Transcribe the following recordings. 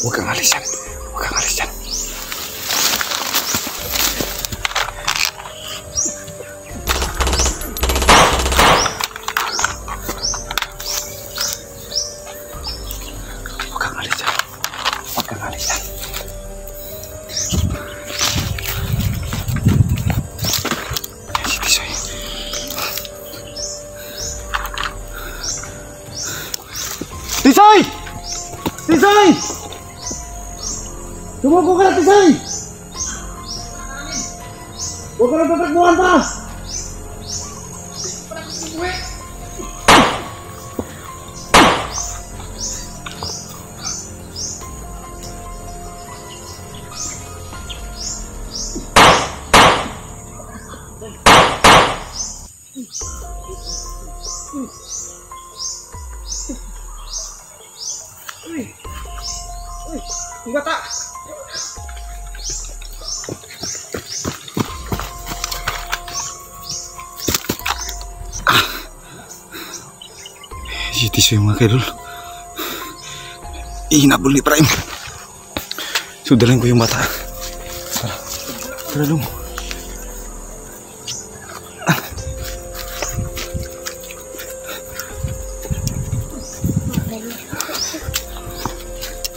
Huwag kang alis yan. Huwag kang alis yan. Huwag kang alis yan. Huwag kang alis yan. Yan si Tisoy. Tisoy! Tisoy! Tumuko ka na, Tisoy! Huwag ka na tatakbuhan pa! Ang bata! Si Tisoy mga kaidol. Ihinabol ni Prime. Sudalan ko yung bata. Tara dong.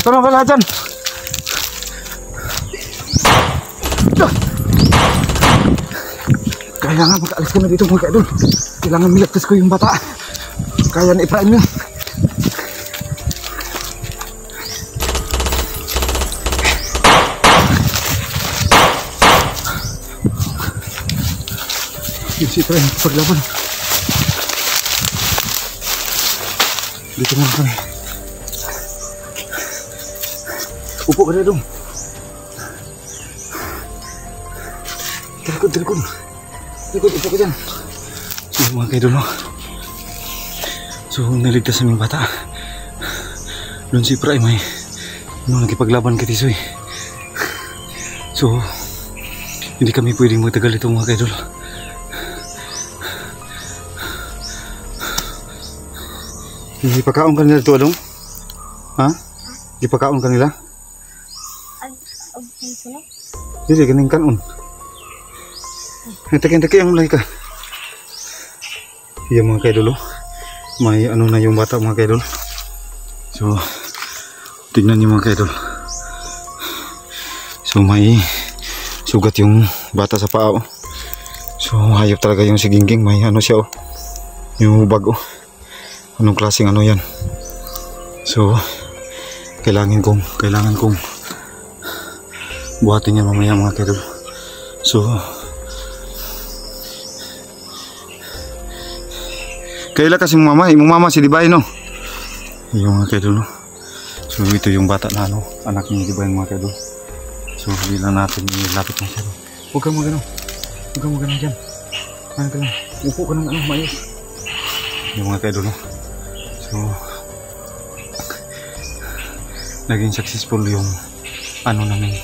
Tolong ka lahat dyan. Kailangan mag-alis kami dito mga kaidol. Kailangan miligtas ko yung bata. Kaya ni Prime yun. Yun si Prime paglaban. Dito naman kami. Upo ka na dong. Telikod. Telikod, upo ka dyan. So mga kaidol, no? So naligtas naming bata. Doon si Prime ay nakipaglaban kay Tisoy. So hindi kami pwedeng magtagal ito mga kaidol. Hindi pagkaon ka nila ito, Adong? Ha? Hindi pagkaon ka nila? Hindi, ganing kanon. Taki ang mulai ka. Iya mga kaidol, may ano na yung bata mga kaidol. So tignan niyo mga kaidol. So may sugat yung bata sa paa. So hayop talaga yung si Gingging. May ano siya, yung hubag. Anong klaseng ano yan. So kailangan kong buhatin yan mamaya mga kaidol. So kaila kasi imong mama si Dibay, no? Yung mga kaidol, no? So ito yung bata na ano, anak ni Dibay mga kaidol. So bilang natin ilapit na siya. Huwag kang magano. Huwag kang magano dyan. Ano ka lang. Upo ka ng ano, maayos. Yung mga kaidol, no? So naging successful yung ano namin.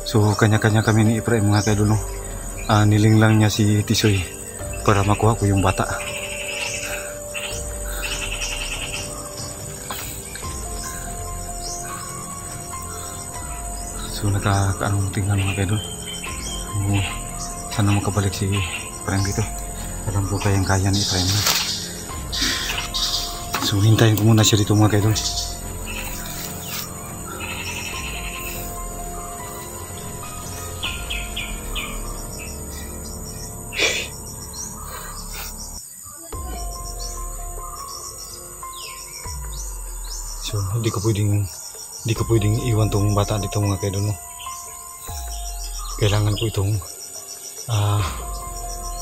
So kanya-kanya kami ni Efraim mga kaidol, no? Nilinglang niya si Tisoy para makuha ko yung bata. So nakakaanong tingnan mga kaidol. So, sana makabalik si Efraim dito. Alam ko kayang-kaya ni Efraim. So hintayin ko muna siya dito mga kaidol. So hindi ko pwedeng iwan tong bata dito mga kaidol, no? Kailangan ko itong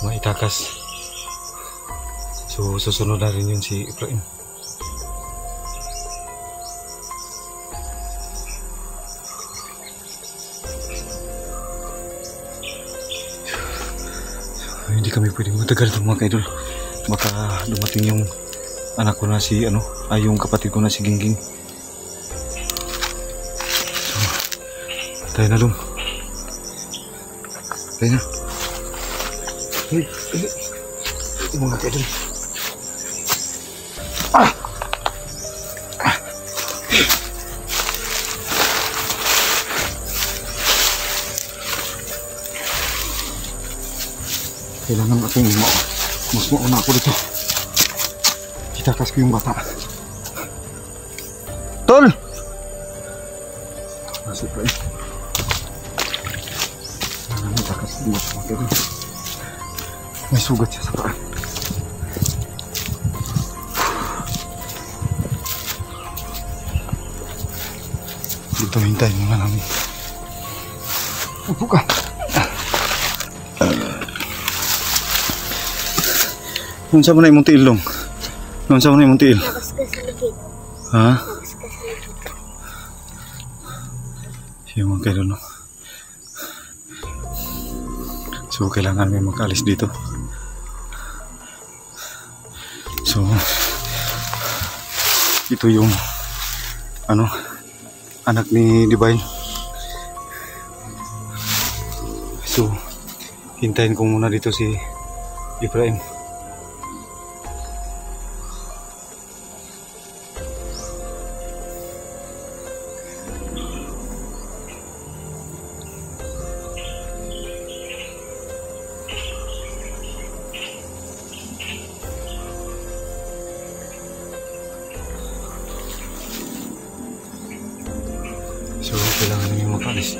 maitakas. So susunod na rin yun si Efraim. Hindi kami pwedeng matagal ito mga kaidol. Baka dumating yung anak ko na si yung kapatid ko na si Gingging. So, tayo na dong. Tayo na. Ito mga kaidol. Kailangan natin mas mauna ako dito. Itakas ko yung bata. Tol! Masuk pa eh. Kailangan itakas yung bata. May sugat siya sa paa. Dito hintayin muna namin. Upo ka. Noon sa muna imong tiil dong. Noon sa muna imong tiil. Labas ka sa ligid. Ha? Labas ka sa ligid. Yung mga kayo no. So kailangan may mag-alis dito. So ito yung ano anak ni Divine. So hintayin ko muna dito si Ibrahim. So, kailangan namin makalis.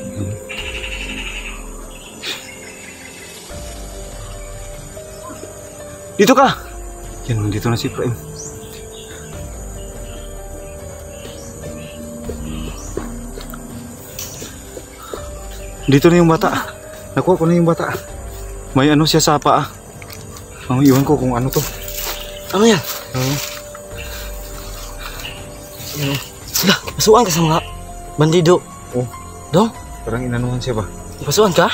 Dito ka! Yan, dito na si Ibrahim. Dito na yung bata. Nakuha ko na yung bata. May ano siya sa paa. Iwan ko kung ano to. Ano yan? Sila, masuan ka sa mga bandido. Oh, Dong, parang inanuhan siya ba? masuan ka?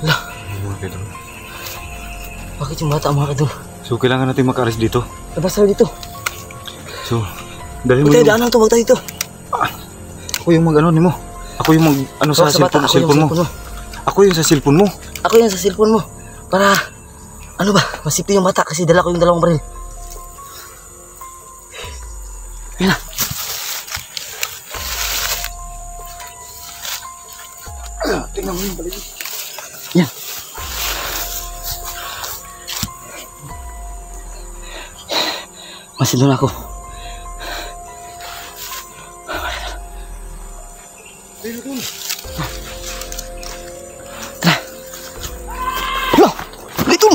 Lah, bakit yung bata mga kadol? So, kailangan natin makaalis dito. Labas tayo dito. So, dahil mo Huwag tayo yung... daanan to, huwag tayo dito. Ako yung mag-ano ni mo. Ako yung mag... Ano sa bata, cellphone mo. Ako yung sa cellphone mo. Ako yan sa cellphone mo. Para, ano ba, masipin yung bata kasi dala ko yung dalawang baril. Yan na. Tingnan mo yung balik. Yan. Masih doon ako. Tara. Lo, dito.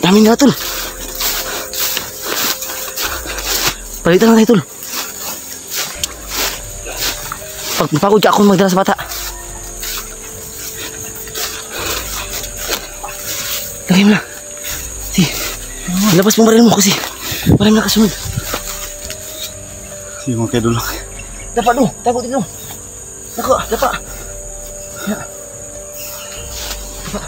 Dami na tol. Palitan na tayo tol. Pagod ka ako magdala sa bata. Lagay mo na. Sige. Ilabas mo baril mo kasi marami nakasunod. Sige mga kaidol. Dapat no, tago dito. Nako, dapat. Ya. Dapat.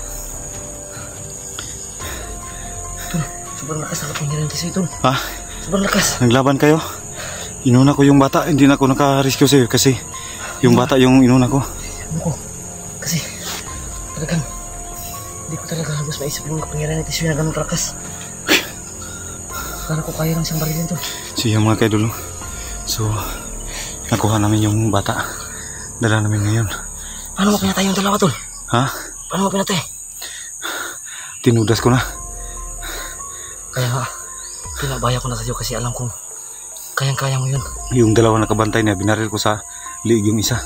Tol, sobrang lakas ang kapangyarihan kasi tol. Ha? Sobrang lakas. Naglaban kayo? Inuna ko yung bata. Hindi na ako naka-rescue sa'yo kasi yung bata yung inuna ko. Ano ko? Kasi talagang hindi ko talaga halos maisip yung kapangyarihan ni Tisyo na ganun kalakas. Kala ko kaya lang siyang barilin to. Sige mga kaidol. So, nakuha namin yung bata. Dala namin ngayon. Paano mo pinatay yung dalawa tol? Ha? Paano mo pinatay? Tinudas ko na. Kaya nga, pinabaya ko na sa'yo kasi alam kong kayang-kaya mo yun. Yung dalawa nakabantay na binaril ko sa liig yung isa.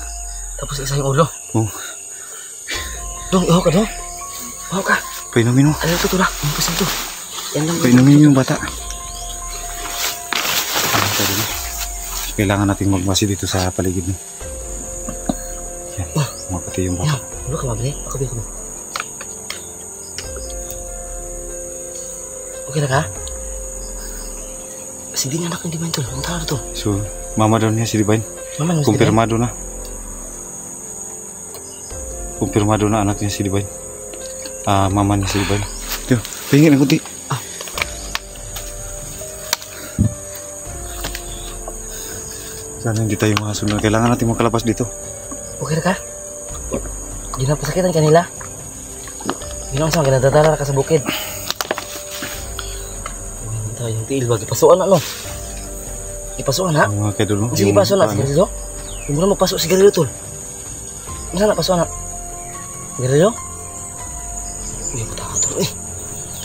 Tapos isa yung ulo. Oh, Dong, ihaw ka dong. Ihaw ka. painumin mo. Ano ito tula? Ano pa ito? Yan lang. Painumin yung bata. Kailangan natin magbasi dito sa paligid mo. Yan, mapati yung bata. Yan, ulo ka mabili. Ako biya ko. Okay na ka? Kasi di na anak ng Divine tol. Ang tara to. So, mama daw niya si Divine. Mama nung si Divine. Kumpirmado na. Kumpirmado na anak niya si Divine. Mama niya si Divine. Ito, pahingin ang kunti. Sana hindi tayo makasunod. Kailangan natin makalabas dito. Okay na ka? Di na pasakitan kanila. Di na sa mga ginadadala ka sa bukid. tayo yung tiil. Wag ipasuan na, no? Ipasuan, ha? Mga kaidol, no? Sige, ipasuan na. Sigarilyo? Yung muna magpasok sigarilyo, tol. Masa na, pasuan na. Sigarilyo? Hindi ko taka, tol.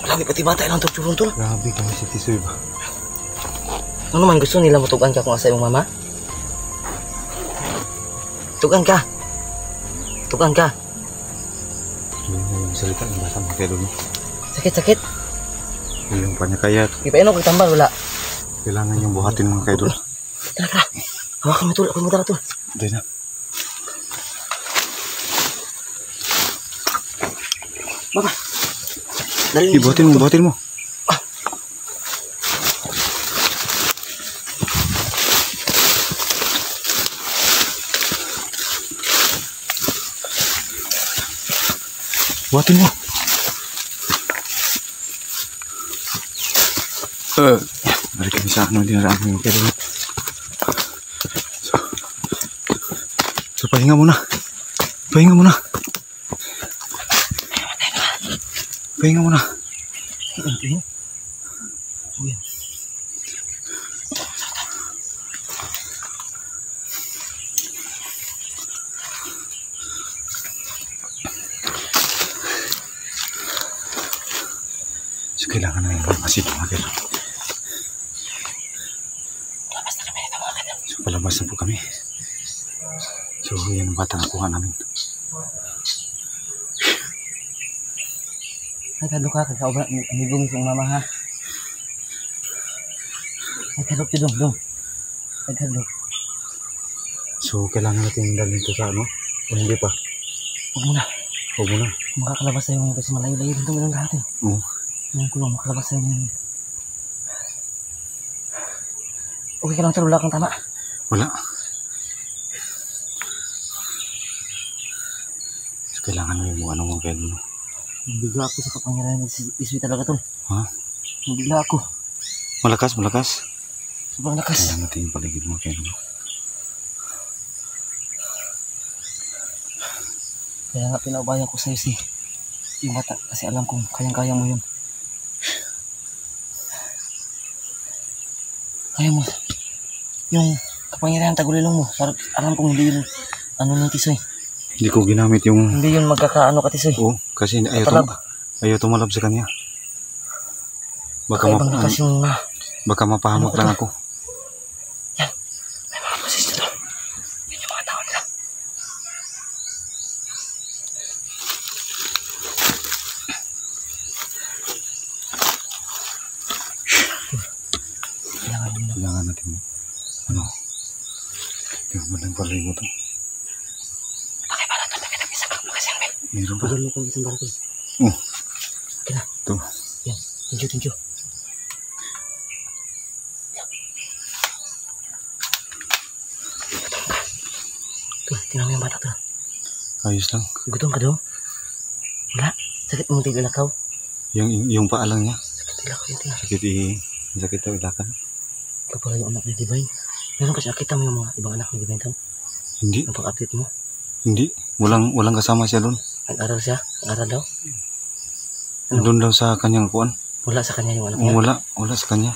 Grabe, pati bata ilang torturong, tol. Grabe kami si Tisoy ba? Ano man gusto nila matugan ka kung asa yung mama? Tugan ka. Tugan ka. Yung salita ng bata mga kaidol, no? Sakit-sakit. Yung panyakayat. Ipainom ko tambal, wala. Kailangan yung buhatin mga kaidol. Tara, tara. Hawakan mo, tol. Ako yung madara, tol. Hindi na. Baba. Dali. Buhatin mo. Buhatin mo. Balik kami sa dinaraan mo. So, pahinga muna. Pahinga muna. So, kailangan na yung masip mga kaidol. So, palabas na po kami. So, yan ang bata na kuha namin. Nagkadlo ka, kakaobra, amigong isang mama, ha? Nagkadlo ka, dong. Nagkadlo. So, kailangan natin dalhin ito sa ano? O hindi pa? Huwag mo na. Makakalabas tayo ngayon kasi malayo-layo dito mo lang lahat, eh. Oo. Ngayon ko lang, makalabas tayo ngayon. Okay ka lang, tol, wala kang tama. Wala. So, kailangan namin mo ano mga kaidol, no? Nabigla ako sa kapangyarihan ni Tisoy talaga, tol. Ha? Nabigla ako. Malakas. Sobrang lakas. Kailangan natin yung paligid mga kaidol. Kaya nga pinaubaya ko sa'yo si yung bata kasi alam kong kayang-kaya mo yun. Kaya mo. Yung kapangyarihan tagulilong mo. Alam kong hindi yun ano ng Tisoy. Hindi ko ginamit yung... Hindi yun magkakaano ka, Tisoy. Oo, kasi ayaw tumalab sa kanya. Ibang lakas yung... Baka mapahamak lang ako. Yan. May mga pasist na. Yan yung mga tao nila. Kailangan natin ano? Tingnan mo lang pala mo ito. Pakibala ito. Nakita ka kasi ang bel. Meron pa. Pagyan mo kong isang barakol. Oh. Okay na. Ito. Yan. Thank you. Tuh, tingnan mo yung bata to. Ayos lang. Gutom ka daw? Wala. Sakit mong tigalakaw. Yung paa lang niya. Sakit ilakaw yung tingnan. Sakit daw ilakan. Ikaw pala yung anak ni Divine. Meron kasi nakita mo yung mga ibang anak ni Divine tam? Hindi. Yung pang-update mo? Hindi. Walang kasama siya doon. Nag-aral siya? Nag-aral daw? Doon daw sa kanyang kuwan. Wala sa kanya yung anak niya? Wala sa kanya.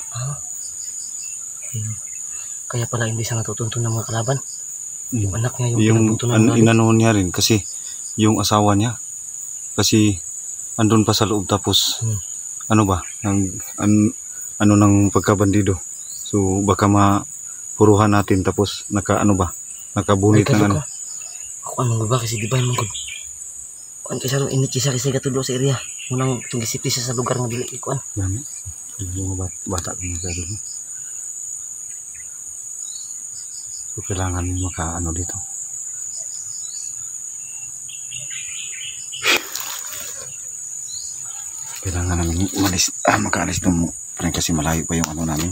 Kaya pala hindi siya natutuntun ng mga kalaban. Yung anak niya yung inano niya rin kasi yung asawa niya. Kasi andun pa sa loob tapos ano ba? Ano ng pagkabandido. So baka mapuruhan natin tapos nakabunit ng ano. Ako anong ba kasi Divine mong kuan kasi ang init siya kasi katulo sa area. Munang tungisipis siya sa lugar nga dili kuan. Dami. Yung mga bata ng gado. So kailangan mo makaano dito. Kailangan namin makaalis doon mo. Parang kasi malayo pa yung ano namin.